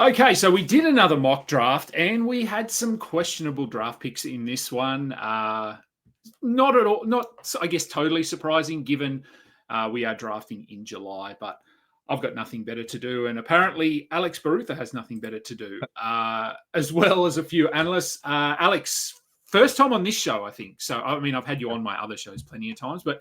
Okay, so we did another mock draft, and we had some questionable draft picks in this one. Not at all, not I guess totally surprising, given we are drafting in July. But I've got nothing better to do, and apparently Alex Barutha has nothing better to do, as well as a few analysts. Alex, first time on this show, I think. So I mean, I've had you on my other shows plenty of times, but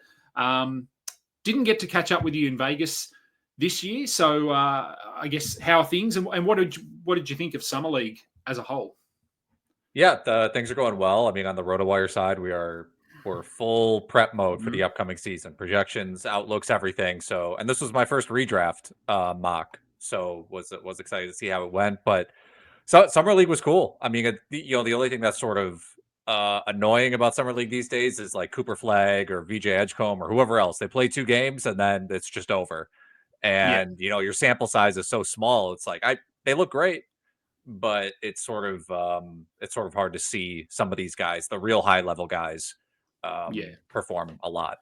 didn't get to catch up with you in Vegas this year. So I guess how are things, and what did you think of Summer League as a whole? Yeah, things are going well. I mean, on the Rotowire side, we're full prep mode for the upcoming season, projections, outlooks, everything. So, and this was my first redraft mock, so was excited to see how it went. But Summer League was cool. I mean, the only thing that's sort of annoying about Summer League these days is like Cooper Flagg or VJ Edgecombe or whoever else. They play 2 games and then it's just over. Yeah. And your sample size is so small. It's like they look great, but it's sort of hard to see some of these guys, the real high level guys, Yeah. perform a lot.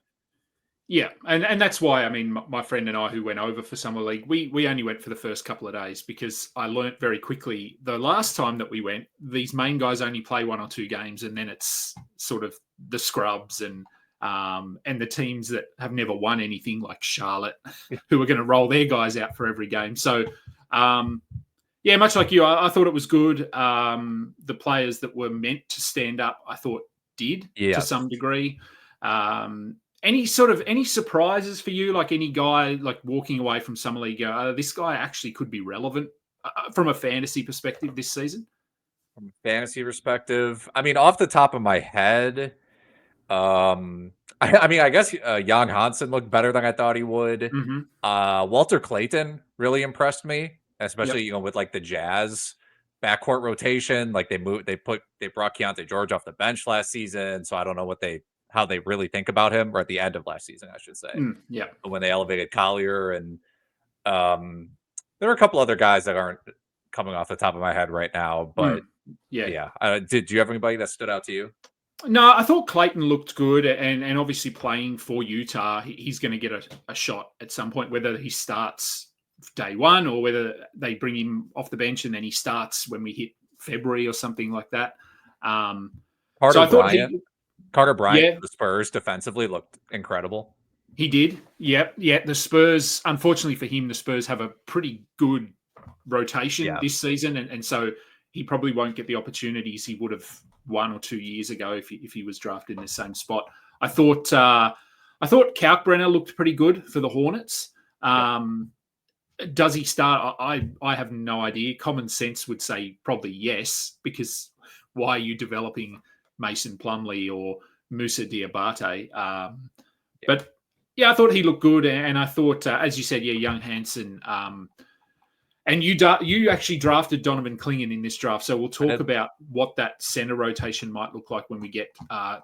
Yeah, and that's why, I mean, my friend and I who went over for Summer League, we only went for the first couple of days because I learnt very quickly the last time that we went, these main guys only play 1 or 2 games, and then it's sort of the scrubs and the teams that have never won anything, like Charlotte, who are going to roll their guys out for every game. So, yeah, much like you, I thought it was good. The players that were meant to stand up, I thought did to some degree. Any surprises for you? Like any guy like walking away from Summer League, this guy actually could be relevant from a fantasy perspective this season? From a fantasy perspective, I mean, off the top of my head, I mean, I guess Jan Hansen looked better than I thought he would. Mm-hmm. Walter Clayton really impressed me, especially Yep. with like the Jazz backcourt rotation. Like they brought Keontae George off the bench last season, so I don't know how they really think about him, or at the end of last season, I should say, Yeah. when they elevated Collier. And there are a couple other guys that aren't coming off the top of my head right now, but Yeah. yeah. Did you have anybody that stood out to you? No, I thought Clayton looked good, and obviously playing for Utah, he's going to get a shot at some point, whether he starts day one or whether they bring him off the bench and then he starts when we hit February or something like that. So Carter I thought Bryant. yeah, The Spurs defensively looked incredible. he did. Yep. Yeah. The Spurs, unfortunately for him, the Spurs have a pretty good rotation this season. And so he probably won't get the opportunities he would have 1 or 2 years ago if he was drafted in the same spot. I thought Kalkbrenner looked pretty good for the Hornets. Does he start? I have no idea. Common sense would say probably yes, because why are you developing Mason Plumlee or Musa Diabate? But yeah, I thought he looked good, and I thought, as you said, young Hansen. And you actually drafted Donovan Clingan in this draft, so we'll talk about what that center rotation might look like when we get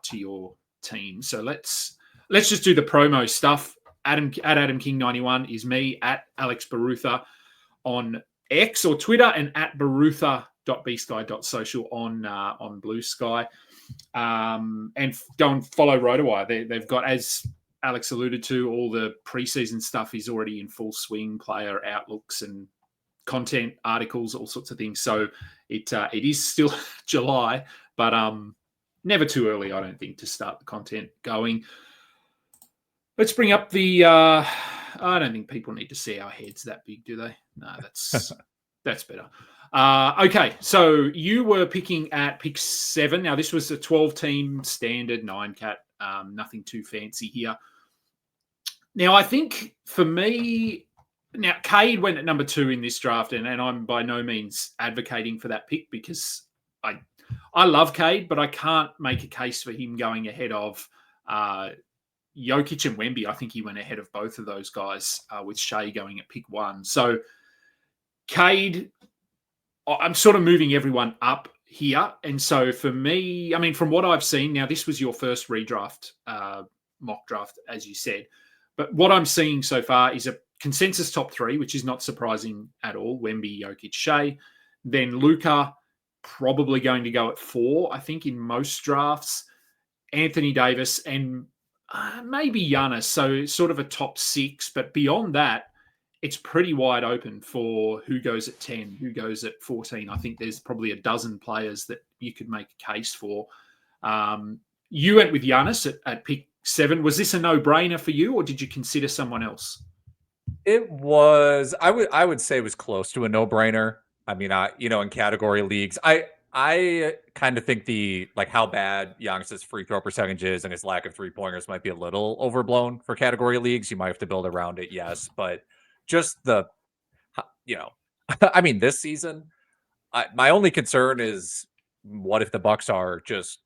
to your team. So let's just do the promo stuff. Adam King 91 is me, at Alex Barutha on X or Twitter, and at barutha.bsky.social on Blue Sky. And go and follow Rotowire. They've got, as Alex alluded to, all the preseason stuff is already in full swing, player outlooks and content, articles, all sorts of things. So it is still July, but never too early, I don't think, to start the content going. Let's bring up the. I don't think people need to see our heads that big, do they? No, that's better. Okay, so you were picking at pick 7. Now this was a 12-team standard 9-cat. Nothing too fancy here. Now I think for me, now Cade went at number 2 in this draft, and I'm by no means advocating for that pick because I love Cade, but I can't make a case for him going ahead of Jokic and Wemby. I think he went ahead of both of those guys, with Shea going at pick 1. So Cade, I'm sort of moving everyone up here. And so for me, I mean, from what I've seen, now this was your first redraft, mock draft, as you said. But what I'm seeing so far is a consensus top 3, which is not surprising at all. Wemby, Jokic, Shea. Then Luka, probably going to go at 4, I think, in most drafts. Anthony Davis and maybe Giannis, so sort of a top 6. But beyond that, it's pretty wide open for who goes at 10, who goes at 14. I think there's probably a dozen players that you could make a case for. You went with Giannis at pick 7. Was this a no-brainer for you, or did you consider someone else? It was, I would say it was close to a no-brainer. I mean, in category leagues, I kind of think how bad Giannis's free throw percentage is and his lack of three-pointers might be a little overblown for category leagues. You might have to build around it, yes, but just I mean, this season, my only concern is what if the Bucks are just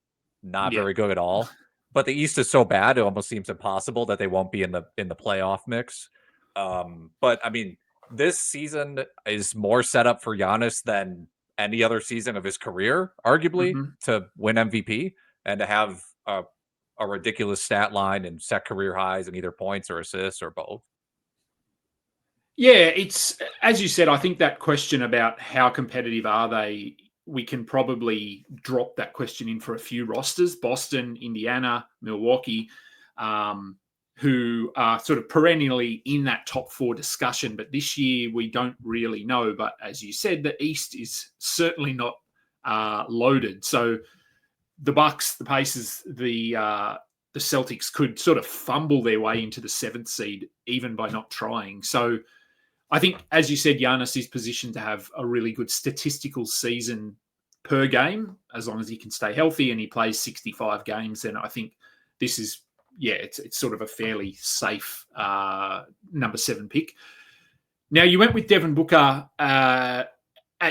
not very good at all? But the East is so bad, it almost seems impossible that they won't be in the playoff mix. But I mean, this season is more set up for Giannis than any other season of his career, arguably, to win MVP and to have a ridiculous stat line and set career highs in either points or assists or both. Yeah, it's, as you said, I think that question about how competitive are they, we can probably drop that question in for a few rosters: Boston, Indiana, Milwaukee, who are sort of perennially in that top 4 discussion. But this year we don't really know. But as you said, the East is certainly not loaded. So the Bucks, the Pacers, the Celtics could sort of fumble their way into the 7th seed even by not trying. So I think, as you said, Giannis is positioned to have a really good statistical season per game, as long as he can stay healthy and he plays 65 games. Then I think this is, it's sort of a fairly safe number 7 pick. Now, you went with Devin Booker at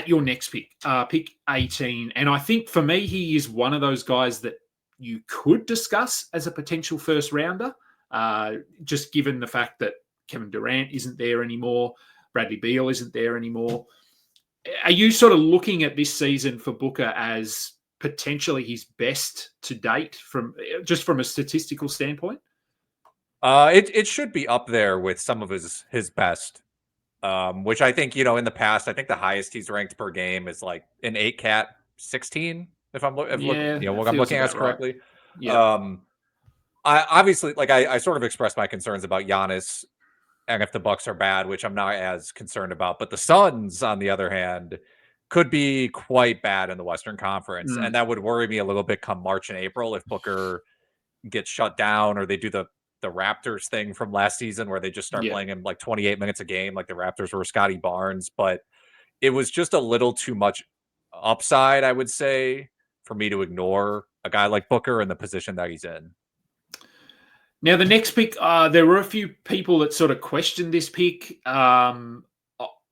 your next pick, pick 18. And I think for me, he is one of those guys that you could discuss as a potential first rounder, just given the fact that Kevin Durant isn't there anymore. Bradley Beal isn't there anymore. Are you sort of looking at this season for Booker as potentially his best to date from a statistical standpoint? It should be up there with some of his best, which I think, in the past, I think the highest he's ranked per game is like an 8-cat 16, if I'm looking at this correctly. Right. Yeah. I obviously, I sort of expressed my concerns about Giannis and if the Bucks are bad, which I'm not as concerned about. But the Suns, on the other hand, could be quite bad in the Western Conference. And that would worry me a little bit come March and April if Booker gets shut down or they do the Raptors thing from last season where they just start playing him like 28 minutes a game like the Raptors were Scotty Barnes. But it was just a little too much upside, I would say, for me to ignore a guy like Booker in the position that he's in. Now, the next pick, there were a few people that sort of questioned this pick. I'm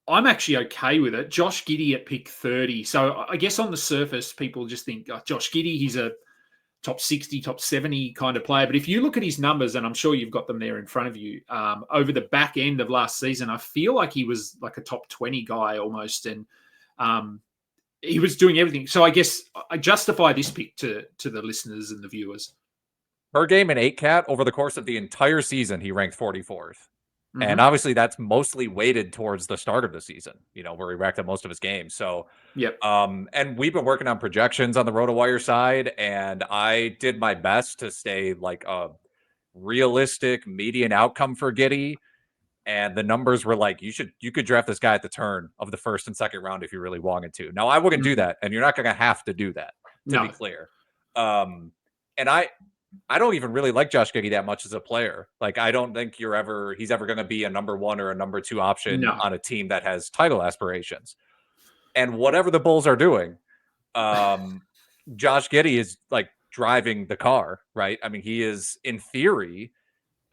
actually okay with it. Josh Giddey at pick 30. So I guess on the surface, people just think, Josh Giddey, he's a top 60, top 70 kind of player. But if you look at his numbers, and I'm sure you've got them there in front of you, over the back end of last season, I feel like he was like a top 20 guy almost. And he was doing everything. So I guess I justify this pick to the listeners and the viewers. Per game in 8-cat over the course of the entire season, he ranked 44th. And obviously that's mostly weighted towards the start of the season, where he racked up most of his games. So, and we've been working on projections on the Rotowire side, and I did my best to stay like a realistic median outcome for Giddey. And the numbers were like, you could draft this guy at the turn of the first and second round if you really wanted to. Now, I wouldn't do that, and you're not going to have to do that, to be clear. And I don't even really like Josh Giddey that much as a player. Like, I don't think he's ever going to be a number 1 or a number 2 option on a team that has title aspirations. And whatever the Bulls are doing, Josh Giddey is like driving the car, right? I mean, he is in theory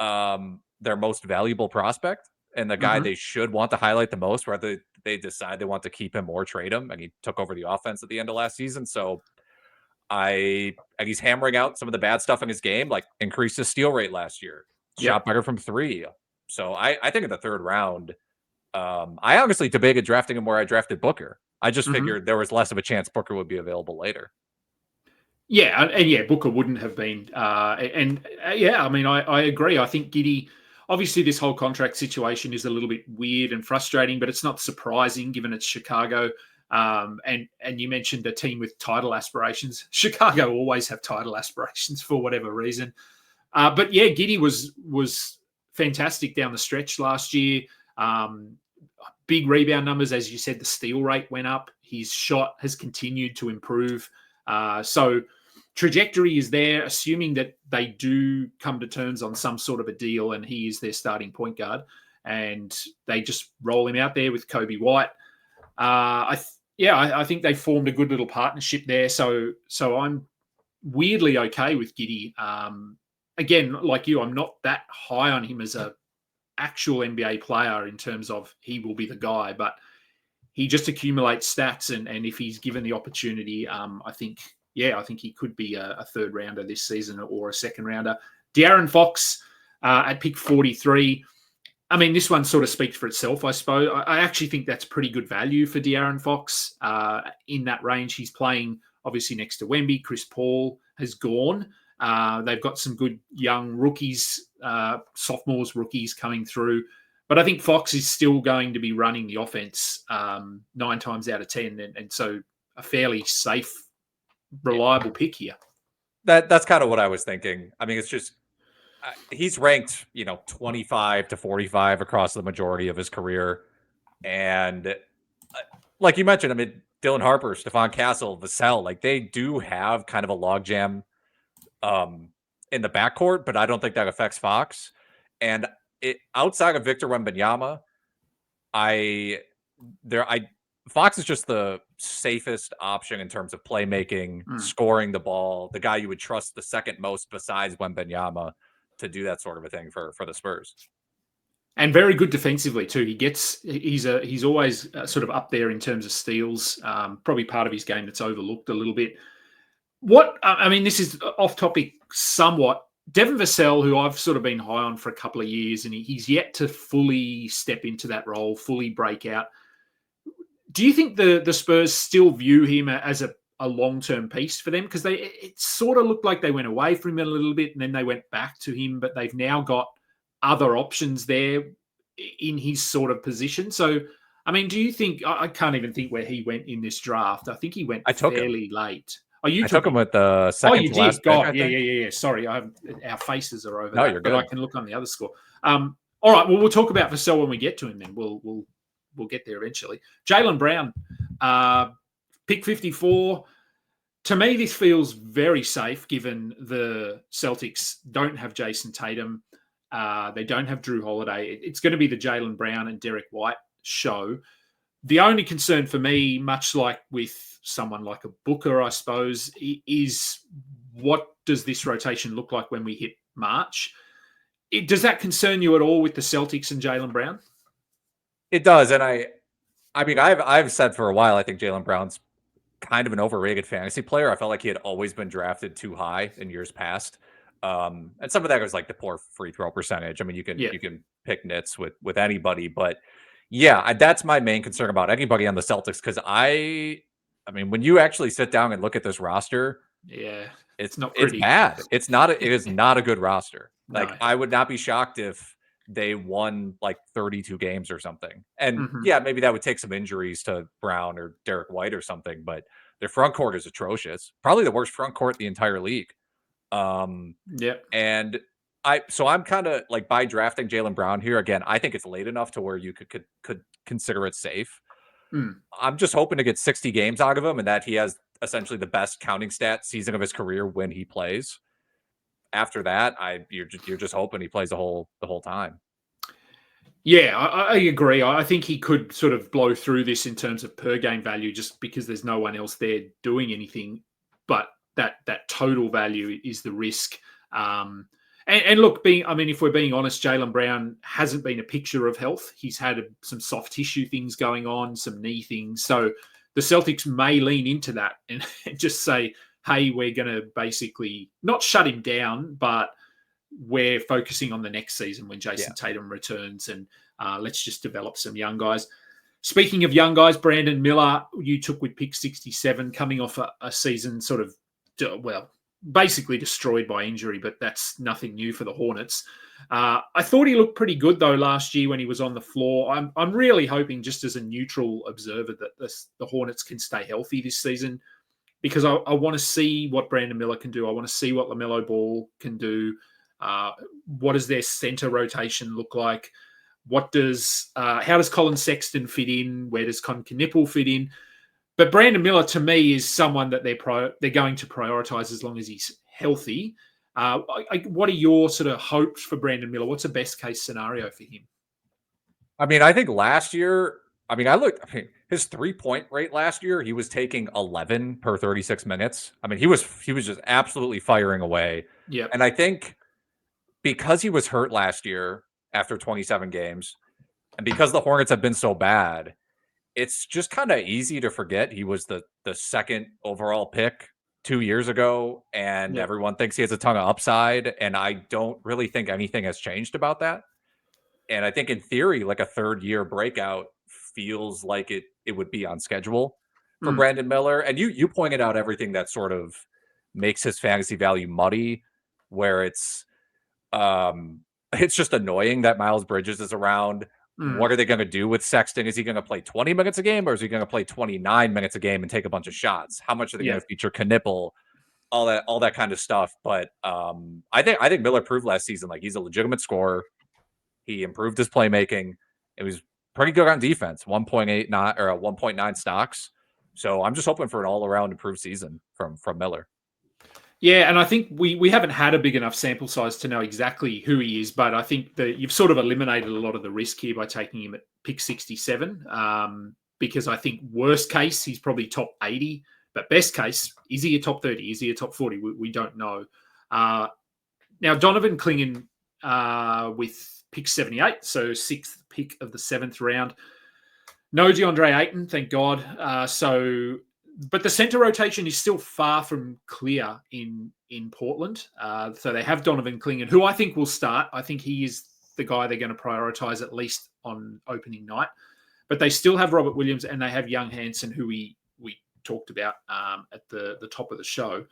their most valuable prospect and the guy they should want to highlight the most, whether they decide they want to keep him or trade him. And he took over the offense at the end of last season. So and he's hammering out some of the bad stuff in his game, like increased his steal rate last year, shot better from 3. So I think in the 3rd round, I honestly debated drafting him where I drafted Booker. I just figured there was less of a chance Booker would be available later. Yeah, and Booker wouldn't have been. I mean, I agree. I think Giddey, obviously this whole contract situation is a little bit weird and frustrating, but it's not surprising given it's Chicago. And you mentioned a team with title aspirations. Chicago always have title aspirations for whatever reason. But Giddey was fantastic down the stretch last year. Big rebound numbers, as you said, the steal rate went up. His shot has continued to improve. So trajectory is there, assuming that they do come to terms on some sort of a deal and he is their starting point guard and they just roll him out there with Kobe White. I think they formed a good little partnership there. So I'm weirdly okay with Giddey. Again, like you, I'm not that high on him as a actual NBA player in terms of he will be the guy, but he just accumulates stats, and if he's given the opportunity, I think he could be a third rounder this season or a second rounder. De'Aaron Fox at pick 43. I mean, this one sort of speaks for itself, I suppose. I actually think that's pretty good value for De'Aaron Fox in that range. He's playing obviously next to Wemby. Chris Paul has gone. They've got some good young rookies, sophomores, rookies coming through. But I think Fox is still going to be running the offense 9 times out of 10. And so a fairly safe, reliable pick here. That's kind of what I was thinking. I mean, it's just he's ranked, 25 to 45 across the majority of his career. And like you mentioned, I mean, Dylan Harper, Stephon Castle, Vassell, like they do have kind of a logjam in the backcourt, but I don't think that affects Fox. And outside of Victor Wembanyama, Fox is just the safest option in terms of playmaking, scoring the ball, the guy you would trust the second most besides Wembanyama to do that sort of a thing for the Spurs. And very good defensively too. He's always sort of up there in terms of steals. Probably part of his game that's overlooked a little bit. This is off topic somewhat. Devin Vassell, who I've sort of been high on for a couple of years, and he's yet to fully step into that role, fully break out. Do you think the Spurs still view him as a long-term piece for them? Because it sort of looked like they went away from him a little bit and then they went back to him, but they've now got other options there in his sort of position. So, I mean, do you think, I can't even think where he went in this draft. I think he went fairly late. Oh, I took him with the second to last pick. God, yeah. Sorry, our faces are over. No, that, you're good. But I can look on the other score. All right, well, we'll talk about Vassell when we get to him. Then we'll get there eventually. Jaylen Brown, pick 54. To me, this feels very safe given the Celtics don't have Jason Tatum. They don't have Drew Holiday. It's going to be the Jaylen Brown and Derek White show. The only concern for me, much like with someone like a Booker, I suppose, is what does this rotation look like when we hit March? Does that concern you at all with the Celtics and Jaylen Brown? It does, and I've said for a while I think Jaylen Brown's kind of an overrated fantasy player. I felt like he had always been drafted too high in years past. And some of that was like the poor free throw percentage. I mean, you can pick nits with anybody, but yeah, that's my main concern about anybody on the Celtics. Because I mean, when you actually sit down and look at this roster, it's bad. It is not a good roster. Like, I would not be shocked if they won like 32 games or something. And maybe that would take some injuries to Brown or Derek White or something, but their front court is atrocious. Probably the worst front court in the entire league. And I'm kind of like, by drafting Jaylen Brown here again, I think it's late enough to where you could consider it safe. I'm just hoping to get 60 games out of him and that he has essentially the best counting stat season of his career when he plays. After that, you're just hoping he plays the whole time. Yeah, I agree. I think he could sort of blow through this in terms of per game value just because there's no one else there doing anything. But that total value is the risk. And look, if we're being honest, Jaylen Brown hasn't been a picture of health. He's had some soft tissue things going on, some knee things. So the Celtics may lean into that and just say, hey, we're going to basically not shut him down, but we're focusing on the next season when Jason Tatum returns, and let's just develop some young guys. Speaking of young guys, Brandon Miller, you took with pick 67, coming off a season sort of, basically destroyed by injury, but that's nothing new for the Hornets. I thought he looked pretty good, though, last year when he was on the floor. I'm really hoping, just as a neutral observer, that the Hornets can stay healthy this season, because I want to see what Brandon Miller can do. I want to see what LaMelo Ball can do. What does their center rotation look like? How does Colin Sexton fit in? Where does Con Knipple fit in? But Brandon Miller, to me, is someone that they're going to prioritise as long as he's healthy. What are your sort of hopes for Brandon Miller? What's a best case scenario for him? I mean, I think last year, his 3-point rate last year, he was taking 11 per 36 minutes. I mean, he was just absolutely firing away. Yeah. And I think because he was hurt last year after 27 games, and because the Hornets have been so bad, it's just kind of easy to forget he was the second overall pick 2 years ago, and everyone thinks he has a ton of upside. And I don't really think anything has changed about that. And I think in theory, like a third year breakout feels like it would be on schedule for Brandon Miller. And you pointed out everything that sort of makes his fantasy value muddy, where it's just annoying that Miles Bridges is around. What are they going to do with Sexton? Is he going to play 20 minutes a game, or is he going to play 29 minutes a game and take a bunch of shots? How much are they going to feature Knipple? All that kind of stuff. But I think Miller proved last season like he's a legitimate scorer. He improved his playmaking. It was pretty good on defense, 1.9 stocks. So I'm just hoping for an all-around improved season from Miller. Yeah, and I think we haven't had a big enough sample size to know exactly who he is, but I think that you've sort of eliminated a lot of the risk here by taking him at pick 67, because I think worst case, he's probably top 80, but best case, is he a top 30? Is he a top 40? We don't know. Now, Donovan Clingan with pick 78, so 6th pick of the 7th round. No DeAndre Ayton, thank God. But the center rotation is still far from clear in Portland. So they have Donovan Clingan, who I think will start. I think he is the guy they're going to prioritize at least on opening night. But they still have Robert Williams and they have young Hansen, who we talked about at the top of the show.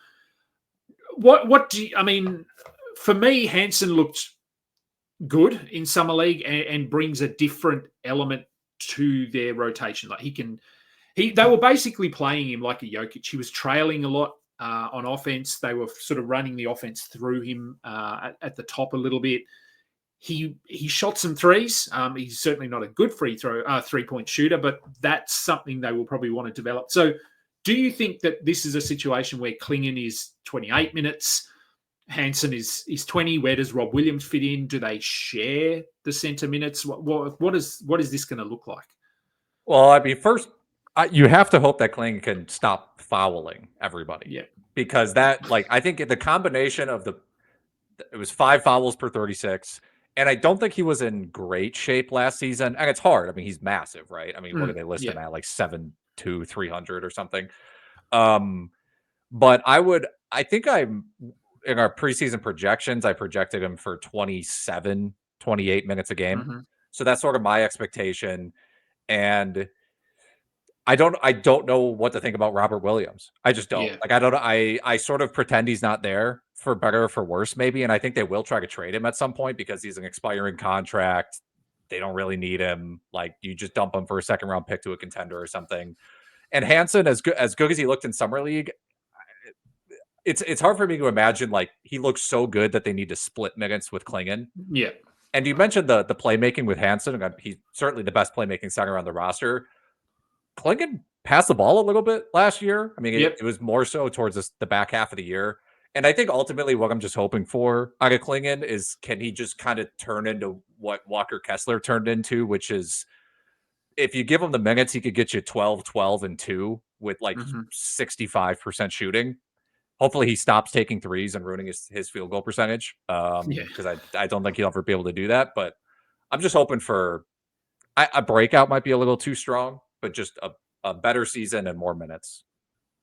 For me, Hansen looked good in Summer League and brings a different element to their rotation. Like they were basically playing him like a Jokic. He was trailing a lot on offense. They were sort of running the offense through him at the top a little bit. He shot some threes. He's certainly not a good three-point shooter, but that's something they will probably want to develop. So do you think that this is a situation where Clingan is 28 minutes, Hansen is 20? Where does Rob Williams fit in? Do they share the center minutes? What is this going to look like? Well, I mean, first, you have to hope that Clingan can stop fouling everybody. Yeah. Because I think the combination of it was 5 fouls per 36. And I don't think he was in great shape last season. And it's hard. I mean, he's massive, right? I mean, what are they listed at? Like 7'2", 300 or something. But I think in our preseason projections, I projected him for 27, 28 minutes a game. Mm-hmm. So that's sort of my expectation. And I don't know what to think about Robert Williams. I just don't. Yeah. Like, I don't know. I sort of pretend he's not there, for better or for worse, maybe. And I think they will try to trade him at some point because he's an expiring contract. They don't really need him. Like, you just dump him for a second round pick to a contender or something. And Hansen, as good as he looked in Summer League, it's hard for me to imagine, like, he looks so good that they need to split minutes with Clingan. Yeah. And you mentioned the playmaking with Hansen. He's certainly the best playmaking center on the roster. Clingan passed the ball a little bit last year. I mean, it was more so towards the back half of the year. And I think ultimately what I'm just hoping for out of Clingan is, can he just kind of turn into what Walker Kessler turned into, which is, if you give him the minutes, he could get you 12, 12, and 2 with like 65% shooting. Hopefully he stops taking threes and ruining his field goal percentage. Because I don't think he'll ever be able to do that. But I'm just hoping for a breakout. Might be a little too strong, but just a better season and more minutes.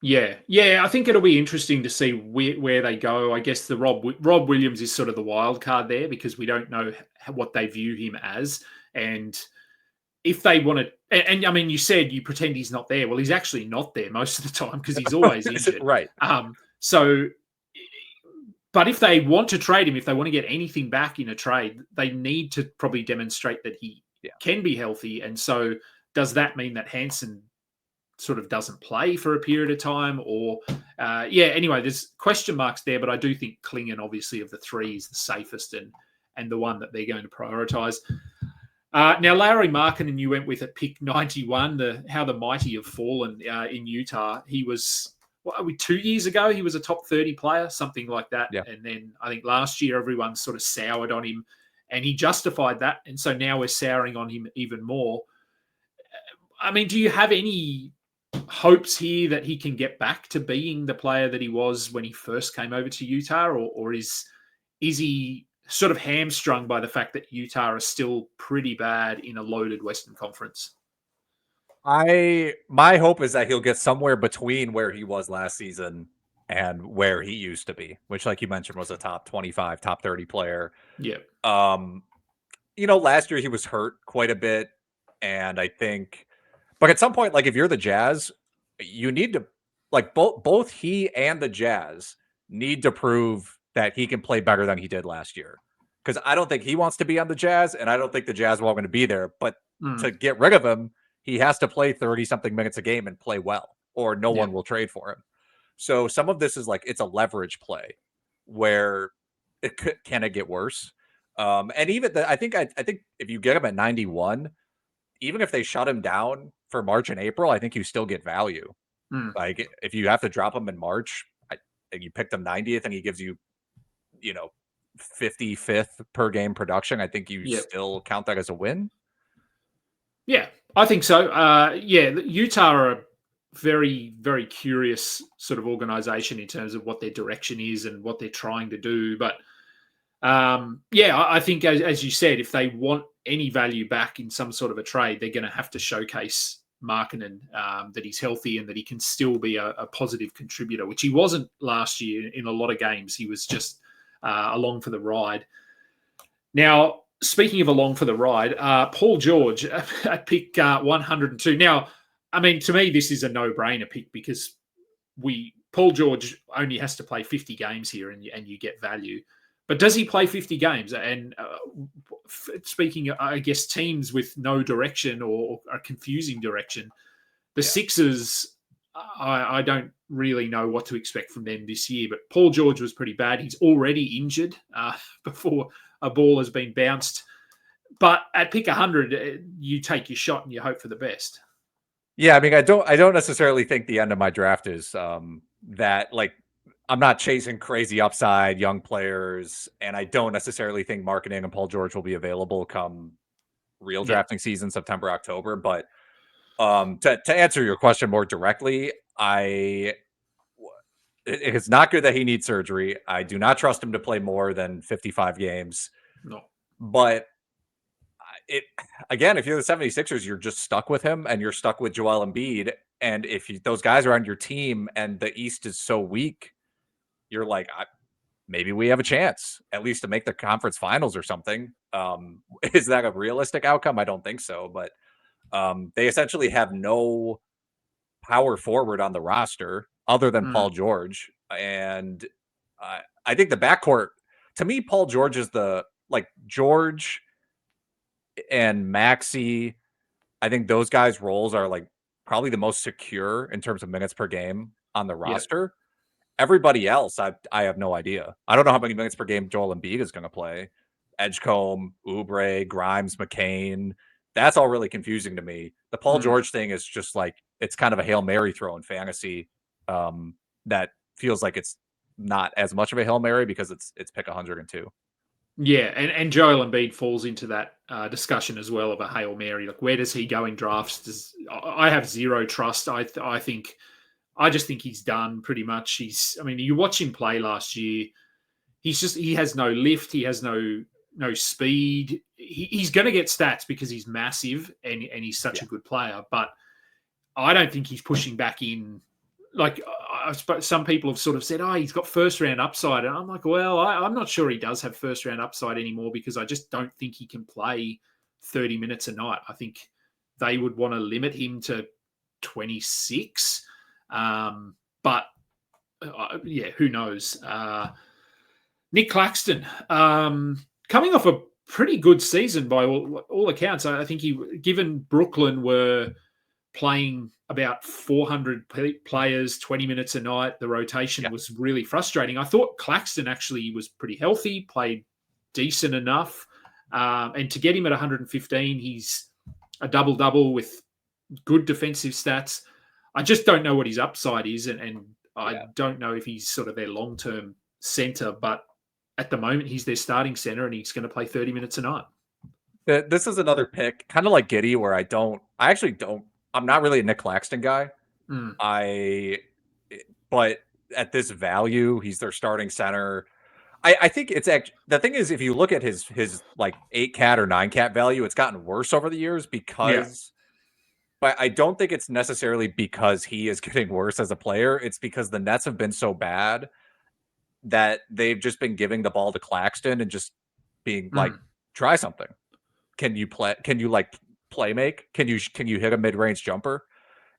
Yeah. I think it'll be interesting to see where they go. I guess the Rob Williams is sort of the wild card there, because we don't know what they view him as. And if they want to, and I mean, you said you pretend he's not there. Well, he's actually not there most of the time because he's always injured. Right. But if they want to trade him, if they want to get anything back in a trade, they need to probably demonstrate that he can be healthy. And so does that mean that Hansen sort of doesn't play for a period of time? Or, anyway, there's question marks there, but I do think Clingan, obviously, of the three is the safest and the one that they're going to prioritize. Now, Larry Markkinen, you went with at pick 91, how the mighty have fallen in Utah. He was, 2 years ago, he was a top 30 player, something like that. Yeah. And then I think last year, everyone sort of soured on him, and he justified that. And so now we're souring on him even more. I mean, do you have any hopes here that he can get back to being the player that he was when he first came over to Utah, or is he sort of hamstrung by the fact that Utah are still pretty bad in a loaded Western Conference? My hope is that he'll get somewhere between where he was last season and where he used to be, which, like you mentioned, was a top 25, top 30 player. Yeah. Last year he was hurt quite a bit, and I think, but at some point, like if you're the Jazz, you need to, like both he and the Jazz need to prove that he can play better than he did last year. Because I don't think he wants to be on the Jazz, and I don't think the Jazz are all going to be there. But to get rid of him, he has to play 30-something minutes a game and play well, or no one will trade for him. So some of this is like, it's a leverage play where can it get worse? And even I think if you get him at 91, even if they shut him down for March and April, I think you still get value. Like if you have to drop him in March, and you picked him 90th, and he gives you, 55th per game production, I think you still count that as a win. Yeah, I think so. Utah are a very, very curious sort of organization in terms of what their direction is and what they're trying to do. But I think, as you said, if they want any value back in some sort of a trade, they're going to have to showcase Markkinen, that he's healthy and that he can still be a positive contributor, which he wasn't last year in a lot of games. He was just along for the ride. Now, speaking of along for the ride, Paul George at pick 102. Now, I mean, to me, this is a no-brainer pick because Paul George only has to play 50 games here and you get value. But does he play 50 games? And speaking, I guess, teams with no direction or a confusing direction, the Sixers, I don't really know what to expect from them this year. But Paul George was pretty bad. He's already injured before a ball has been bounced. But at pick 100, you take your shot and you hope for the best. Yeah, I mean, I don't necessarily think the end of my draft is that, like, I'm not chasing crazy upside young players, and I don't necessarily think Markkinen and Paul George will be available come real drafting season, September, October. But to answer your question more directly, it's not good that he needs surgery. I do not trust him to play more than 55 games. No. But again, if you're the 76ers, you're just stuck with him, and you're stuck with Joel Embiid. And if those guys are on your team and the East is so weak, you're like, maybe we have a chance at least to make the conference finals or something. Is that a realistic outcome? I don't think so. But they essentially have no power forward on the roster other than Paul George. And I think the backcourt, to me, Paul George is George and Maxey. I think those guys' roles are like probably the most secure in terms of minutes per game on the roster. Everybody else, I have no idea. I don't know how many minutes per game Joel Embiid is going to play. Edgecombe, Oubre, Grimes, McCain. That's all really confusing to me. The Paul George thing is just like, it's kind of a Hail Mary throw in fantasy that feels like it's not as much of a Hail Mary because it's pick 102. Yeah, and Joel Embiid falls into that discussion as well of a Hail Mary. Like, where does he go in drafts? I have zero trust. I just think he's done pretty much. You watch him play last year. He has no lift. He has no speed. He's going to get stats because he's massive and he's such a good player. But I don't think he's pushing back in. Like, some people have sort of said, he's got first round upside. And I'm like, well, I'm not sure he does have first round upside anymore because I just don't think he can play 30 minutes a night. I think they would want to limit him to 26. But who knows? Nick Claxton, coming off a pretty good season by all accounts. I think given Brooklyn were playing about 400 players, 20 minutes a night, the rotation was really frustrating. I thought Claxton actually was pretty healthy, played decent enough. And to get him at 115, he's a double-double with good defensive stats. I just don't know what his upside is, and I don't know if he's sort of their long-term center, but at the moment, he's their starting center, and he's going to play 30 minutes a night. This is another pick, kind of like Giddey, where I'm not really a Nick Claxton guy. But at this value, he's their starting center. I think it's actually, the thing is, if you look at his like 8-cat or 9-cat value, it's gotten worse over the years but I don't think it's necessarily because he is getting worse as a player. It's because the Nets have been so bad that they've just been giving the ball to Claxton and just being like, try something. Can you play make? Can you hit a mid-range jumper?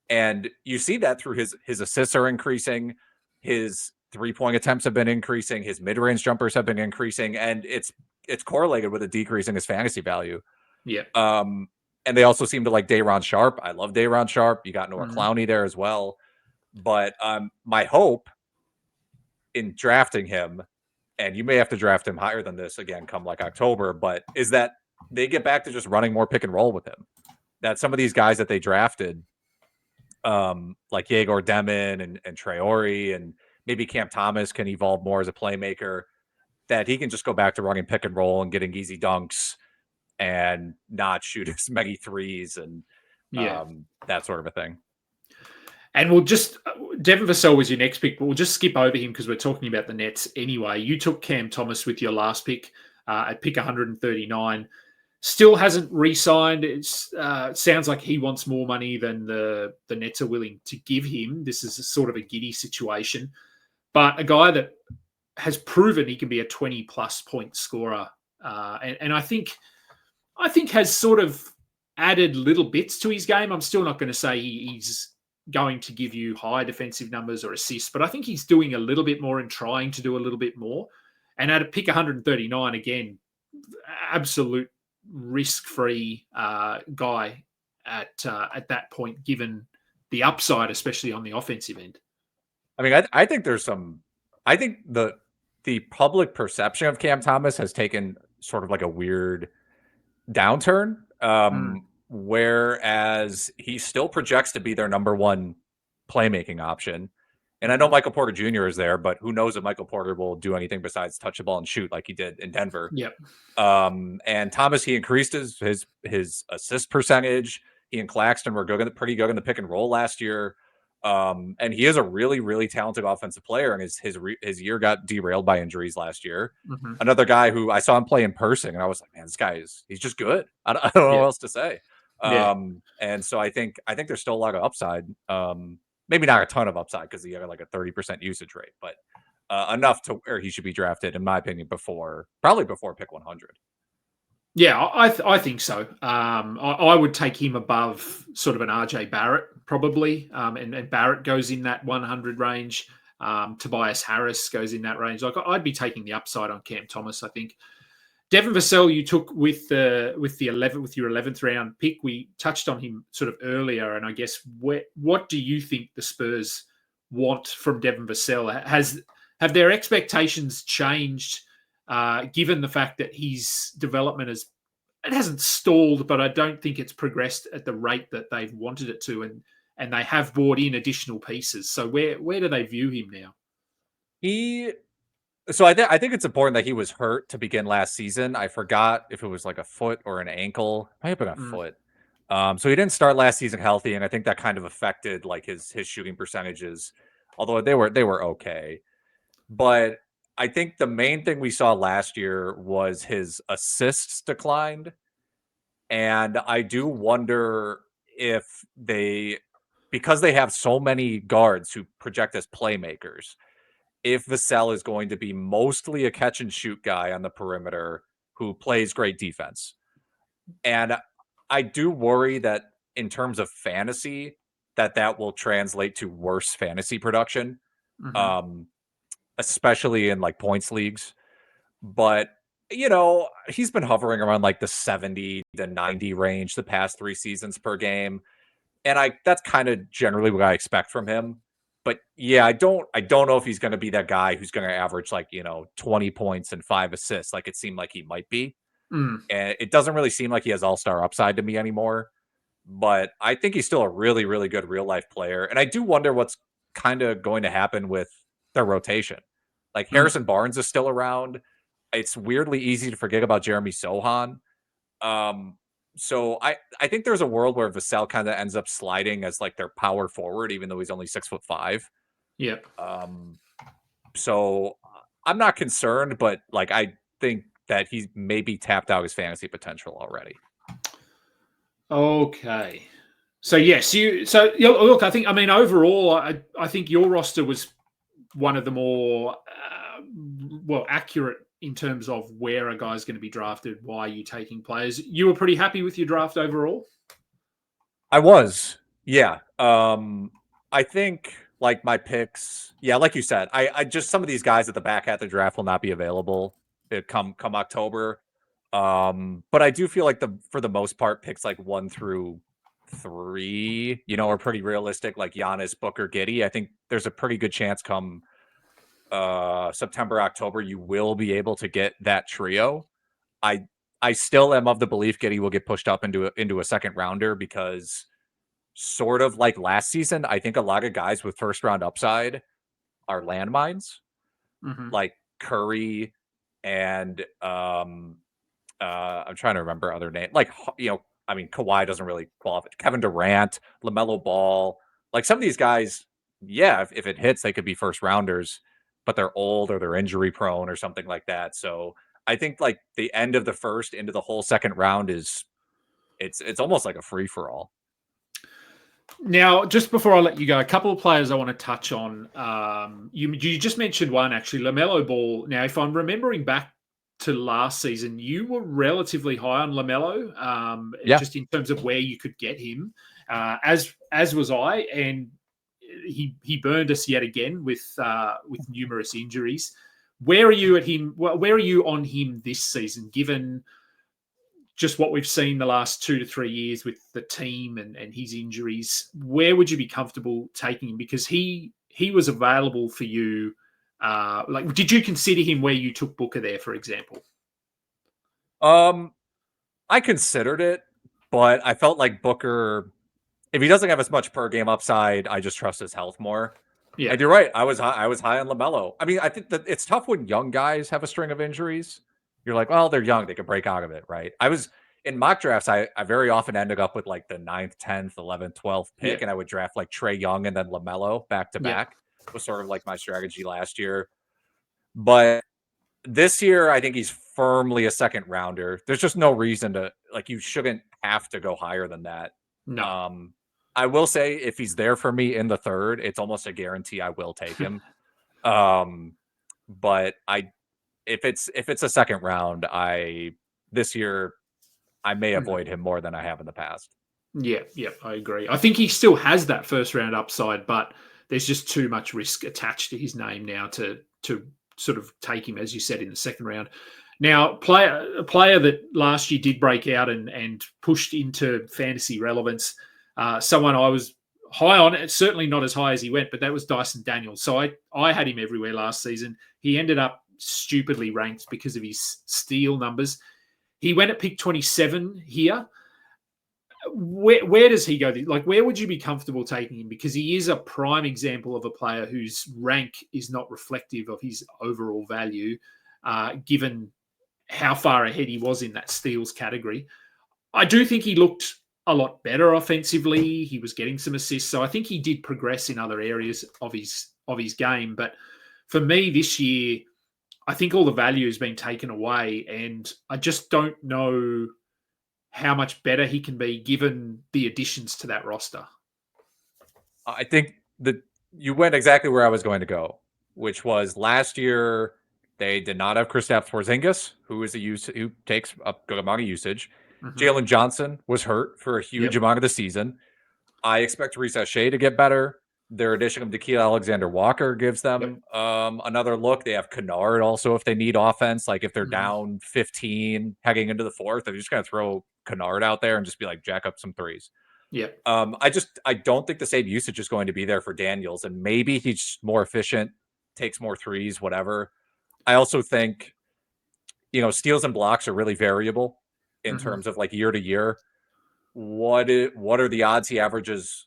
And you see that through his assists are increasing, his 3-point attempts have been increasing, his mid-range jumpers have been increasing, and it's correlated with a decrease in his fantasy value. Yeah. And they also seem to like Day'Ron Sharp. I love Day'Ron Sharp. You got Noah Clowney there as well. But my hope in drafting him, and you may have to draft him higher than this again come like October, but is that they get back to just running more pick and roll with him. That some of these guys that they drafted, like Yegor Demin and Traore, and maybe Cam Thomas can evolve more as a playmaker, that he can just go back to running pick and roll and getting easy dunks and not shoot as many threes and that sort of a thing. And we'll just, Devin Vassell was your next pick, but we'll just skip over him because we're talking about the Nets anyway. You took Cam Thomas with your last pick at pick 139. Still hasn't re-signed. It sounds like he wants more money than the Nets are willing to give him. This is a sort of a Giddey situation. But a guy that has proven he can be a 20-plus point scorer. And I think has sort of added little bits to his game. I'm still not going to say he's going to give you high defensive numbers or assists, but I think he's doing a little bit more and trying to do a little bit more. And at a pick 139, again, absolute risk-free guy at that point, given the upside, especially on the offensive end. I mean, I think there's some. I think the public perception of Cam Thomas has taken sort of like a weird downturn, whereas he still projects to be their number one playmaking option. And I know Michael Porter Jr. is there, but who knows if Michael Porter will do anything besides touch the ball and shoot like he did in Denver. Yep. And Thomas, he increased his assist percentage. He and Claxton were pretty good in the pick and roll last year. And he is a really, really talented offensive player, and his year got derailed by injuries last year. Another guy who I saw him play in person, and I was like, man, this guy he's just good. I don't know what else to say. And so I think there's still a lot of upside. Maybe not a ton of upside because he had like a 30% usage rate, but enough to where he should be drafted, in my opinion, probably before pick 100. Yeah, I think so. I would take him above sort of an RJ Barrett probably, and Barrett goes in that 100 range. Tobias Harris goes in that range. Like I'd be taking the upside on Cam Thomas. I think Devin Vassell you took with your 11th round pick. We touched on him sort of earlier, and I guess what do you think the Spurs want from Devin Vassell? Have their expectations changed? Given the fact that his development hasn't stalled, but I don't think it's progressed at the rate that they've wanted it to, and they have brought in additional pieces. So where do they view him now? So I think it's important that he was hurt to begin last season. I forgot if it was like a foot or an ankle. Might have been a foot. So he didn't start last season healthy, and I think that kind of affected like his shooting percentages, although they were okay. But I think the main thing we saw last year was his assists declined. And I do wonder if because they have so many guards who project as playmakers, if Vassell is going to be mostly a catch and shoot guy on the perimeter who plays great defense. And I do worry that in terms of fantasy, that will translate to worse fantasy production. Especially in like points leagues. But, he's been hovering around like the 70 to 90 range the past 3 seasons per game. And that's kind of generally what I expect from him. But yeah, I don't know if he's going to be that guy who's going to average like, 20 points and 5 assists like it seemed like he might be. And it doesn't really seem like he has all-star upside to me anymore. But I think he's still a really, really good real-life player. And I do wonder what's kind of going to happen with their rotation. Like Harrison Barnes is still around. It's weirdly easy to forget about Jeremy Sohan. So I think there's a world where Vassell kind of ends up sliding as like their power forward, even though he's only 6'5". Yep. So I'm not concerned, but like I think that he's maybe tapped out his fantasy potential already. Okay. So yes, look. I mean, overall, I think your roster was one of the more accurate in terms of where a guy's going to be drafted, why you're taking players. You were pretty happy with your draft overall? I was, yeah. I think like my picks, yeah, like you said, I just some of these guys at the back half of the draft will not be available come October. But I do feel like for the most part, picks like 1 through 3, are pretty realistic. Like Giannis, Booker, Giddey. I think there's a pretty good chance come September, October, you will be able to get that trio. I still am of the belief Giddey will get pushed up into a second rounder because sort of like last season, I think a lot of guys with first round upside are landmines, like Curry and I'm trying to remember other names. Like I mean, Kawhi doesn't really qualify. Kevin Durant, LaMelo Ball, like some of these guys, yeah, if it hits, they could be first rounders, but they're old or they're injury prone or something like that. So I think like the end of the first into the whole second round is it's almost like a free for all. Now, just before I let you go, a couple of players I want to touch on. You just mentioned one, actually, LaMelo Ball. Now, if I'm remembering back to last season, you were relatively high on LaMelo, just in terms of where you could get him, as was I, and he burned us yet again with numerous injuries. Where are you at him? Where are you on him this season, given just what we've seen the last 2 to 3 years with the team and his injuries? Where would you be comfortable taking him? Because he was available for you. Did you consider him where you took Booker there, for example? I considered it, but I felt like Booker, if he doesn't have as much per game upside, I just trust his health more. Yeah. And you're right. I was high on LaMelo. I mean, I think that it's tough when young guys have a string of injuries. You're like, well, they're young. They can break out of it, right? I was in mock drafts. I very often ended up with like the 9th, 10th, 11th, 12th pick, and I would draft like Trae Young and then LaMelo back to back. Was sort of like my strategy last year. But this year, I think he's firmly a second rounder. There's just no reason to you shouldn't have to go higher than that. No. I will say if he's there for me in the third, it's almost a guarantee I will take him. But if it's a second round, this year I may avoid him more than I have in the past. Yeah, I agree. I think he still has that first round upside, but there's just too much risk attached to his name now to sort of take him, as you said, in the second round. Now, a player that last year did break out and pushed into fantasy relevance, someone I was high on, certainly not as high as he went, but that was Dyson Daniels. So I had him everywhere last season. He ended up stupidly ranked because of his steal numbers. He went at pick 27 here. Where does he go? Like, where would you be comfortable taking him? Because he is a prime example of a player whose rank is not reflective of his overall value, given how far ahead he was in that steals category. I do think he looked a lot better offensively. He was getting some assists, so I think he did progress in other areas of his game. But for me this year, I think all the value has been taken away, and I just don't know how much better he can be given the additions to that roster. I think that you went exactly where I was going to go, which was last year they did not have Kristaps Porzingis, who takes a good amount of usage. Jalen Johnson was hurt for a huge amount of the season. I expect Reese Shea to get better. Their addition of Nickeil Alexander-Walker gives them another look. They have Kennard also if they need offense. Like if they're down 15 heading into the fourth, they're just going to throw Kennard out there and just be like, jack up some threes. Yeah. I don't think the same usage is going to be there for Daniels, and maybe he's more efficient, takes more threes, whatever. I also think, steals and blocks are really variable in terms of like year to year. What are the odds he averages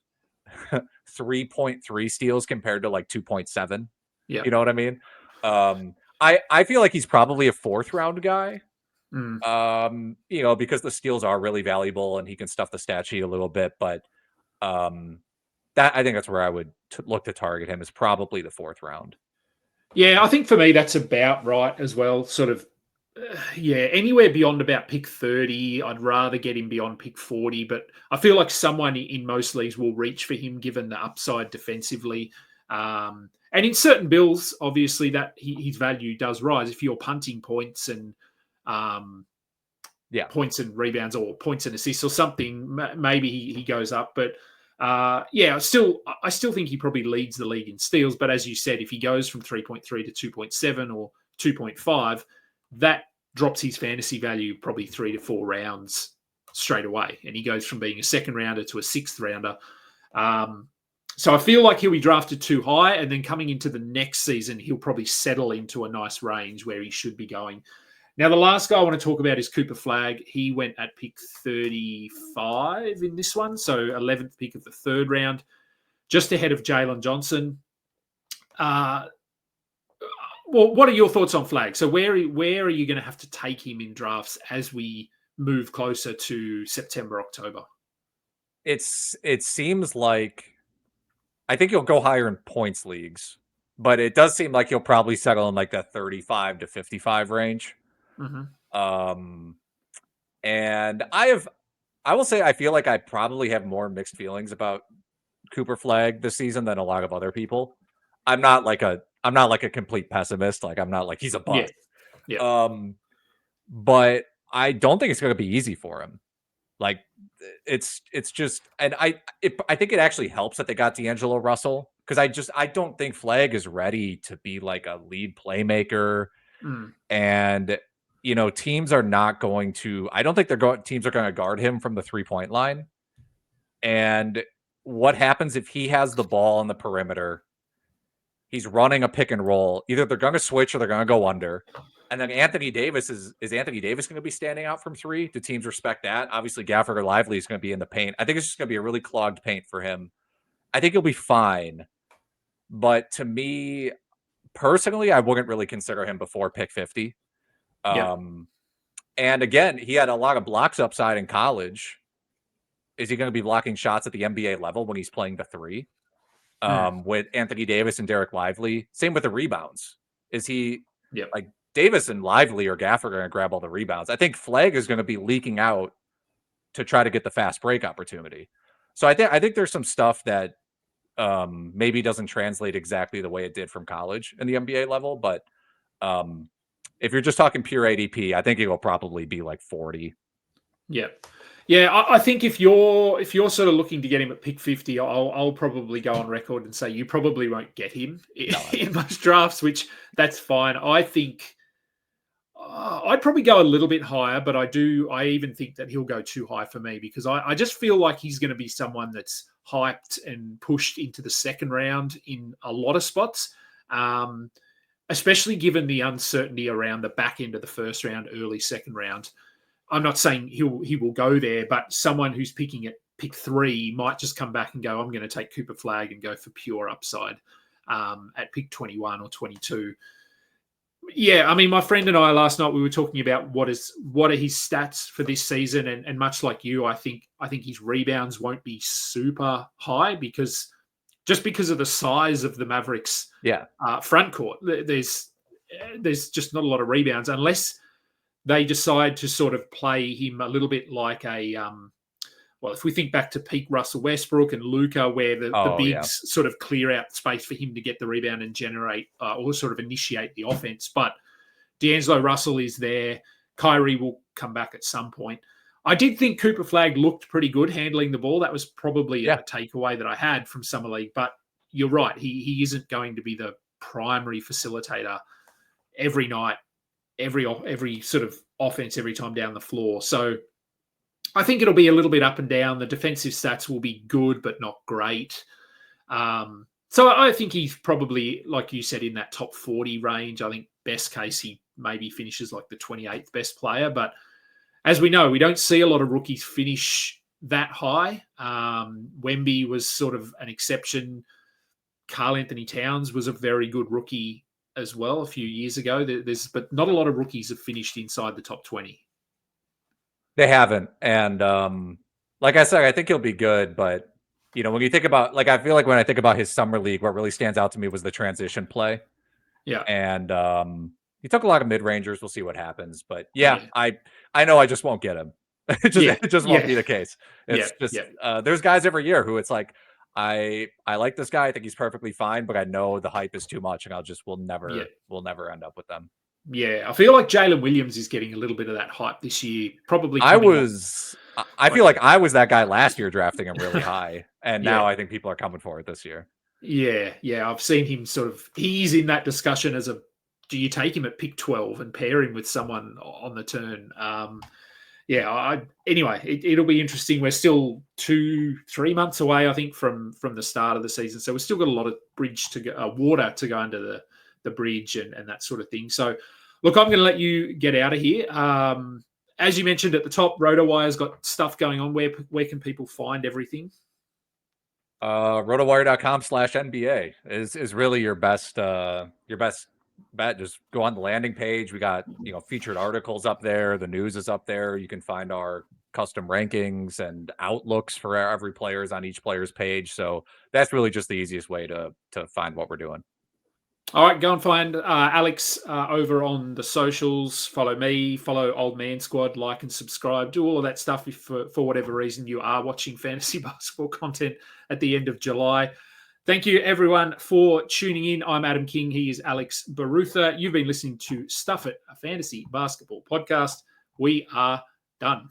3.3 steals compared to like 2.7? Yeah. You know what I mean? I feel like he's probably a 4th round guy. Because the steals are really valuable and he can stuff the stat sheet a little bit, but that I think that's where I would look to target him, is probably the 4th round. Yeah, I think for me that's about right as well. Sort of, anywhere beyond about pick 30, I'd rather get him beyond pick 40. But I feel like someone in most leagues will reach for him given the upside defensively. And in certain bills, obviously that his value does rise if you're punting points and points and rebounds or points and assists or something. Maybe he goes up, but. I still think he probably leads the league in steals. But as you said, if he goes from 3.3 to 2.7 or 2.5, that drops his fantasy value probably 3 to 4 rounds straight away. And he goes from being a 2nd rounder to a 6th rounder. So I feel like he'll be drafted too high. And then coming into the next season, he'll probably settle into a nice range where he should be going. Now, the last guy I want to talk about is Cooper Flagg. He went at pick 35 in this one, so 11th pick of the 3rd round, just ahead of Jalen Johnson. Well, what are your thoughts on Flagg? So where are you going to have to take him in drafts as we move closer to September, October? It seems like I think he'll go higher in points leagues, but it does seem like he'll probably settle in like that 35 to 55 range. And I will say I feel like I probably have more mixed feelings about Cooper Flagg this season than a lot of other people. I'm not like a complete pessimist. Like I'm not like he's a bust. Yeah. But I don't think it's going to be easy for him. Like it's just, and I think it actually helps that they got D'Angelo Russell, because I don't think Flagg is ready to be like a lead playmaker. And teams are not going to. I don't think teams are going to guard him from the 3-point line. And what happens if he has the ball on the perimeter? He's running a pick and roll. Either they're going to switch or they're going to go under. And then Anthony Davis is Anthony Davis going to be standing out from 3? Do teams respect that? Obviously, Gafford or Lively is going to be in the paint. I think it's just going to be a really clogged paint for him. I think he'll be fine. But to me, personally, I wouldn't really consider him before pick 50. And again, he had a lot of blocks upside in college. Is he going to be blocking shots at the NBA level when he's playing the 3? With Anthony Davis and Derek Lively? Same with the rebounds. Is he like Davis and Lively or Gafford are going to grab all the rebounds? I think Flagg is going to be leaking out to try to get the fast break opportunity. So I think there's some stuff that maybe doesn't translate exactly the way it did from college in the NBA level, but if you're just talking pure ADP, I think it will probably be like 40. Yeah. I think if you're sort of looking to get him at pick 50, I'll probably go on record and say you probably won't get him in most drafts, which that's fine. I think I'd probably go a little bit higher, but I even think that he'll go too high for me, because I just feel like he's going to be someone that's hyped and pushed into the 2nd round in a lot of spots. Especially given the uncertainty around the back end of the 1st round, early 2nd round. I'm not saying he will go there, but someone who's picking at pick 3 might just come back and go, I'm going to take Cooper Flagg and go for pure upside at pick 21 or 22. Yeah, I mean, my friend and I last night, we were talking about what are his stats for this season, and much like you, I think his rebounds won't be super high because of the size of the Mavericks front court. There's just not a lot of rebounds unless they decide to sort of play him a little bit like if we think back to peak Russell Westbrook and Luka, where the bigs sort of clear out space for him to get the rebound and generate or sort of initiate the offense. But D'Angelo Russell is there. Kyrie will come back at some point. I did think Cooper Flagg looked pretty good handling the ball. That was probably a takeaway that I had from Summer League. But you're right. He isn't going to be the primary facilitator every night, every sort of offense, every time down the floor. So I think it'll be a little bit up and down. The defensive stats will be good, but not great. So I think he's probably, like you said, in that top 40 range. I think best case he maybe finishes like the 28th best player. But as we know, we don't see a lot of rookies finish that high. Wemby was sort of an exception. Karl Anthony Towns was a very good rookie as well a few years ago. But not a lot of rookies have finished inside the top 20. They haven't. And like I said, I think he'll be good. But, when you think about, like, I feel like when I think about his summer league, what really stands out to me was the transition play. Yeah. And he took a lot of mid-rangers. We'll see what happens. But yeah. I know I just won't get him. It just won't be the case. It's just there's guys every year who it's like, I like this guy. I think he's perfectly fine, but I know the hype is too much, and we'll never end up with them. Yeah, I feel like Jalen Williams is getting a little bit of that hype this year. Probably. I feel like I was that guy last year drafting him really high, and now I think people are coming for it this year. Yeah. I've seen him he's in that discussion as do you take him at pick 12 and pair him with someone on the turn? Anyway, it'll be interesting. We're still 2-3 months away, I think, from the start of the season. So we've still got a lot of water to go under the bridge and that sort of thing. So, look, I'm going to let you get out of here. As you mentioned at the top, Rotowire's got stuff going on. Where can people find everything? Rotowire.com/NBA is really your best bet. Just go on the landing page. We got featured articles up there. The news is up there. You can find our custom rankings and outlooks for every player's on each player's page. So that's really just the easiest way to find what we're doing. All right, go and find Alex over on the socials. Follow me, follow Old Man Squad, like and subscribe. Do all of that stuff if for whatever reason you are watching fantasy basketball content at the end of July. Thank you, everyone, for tuning in. I'm Adam King. He is Alex Barutha. You've been listening to Stuff It, a fantasy basketball podcast. We are done.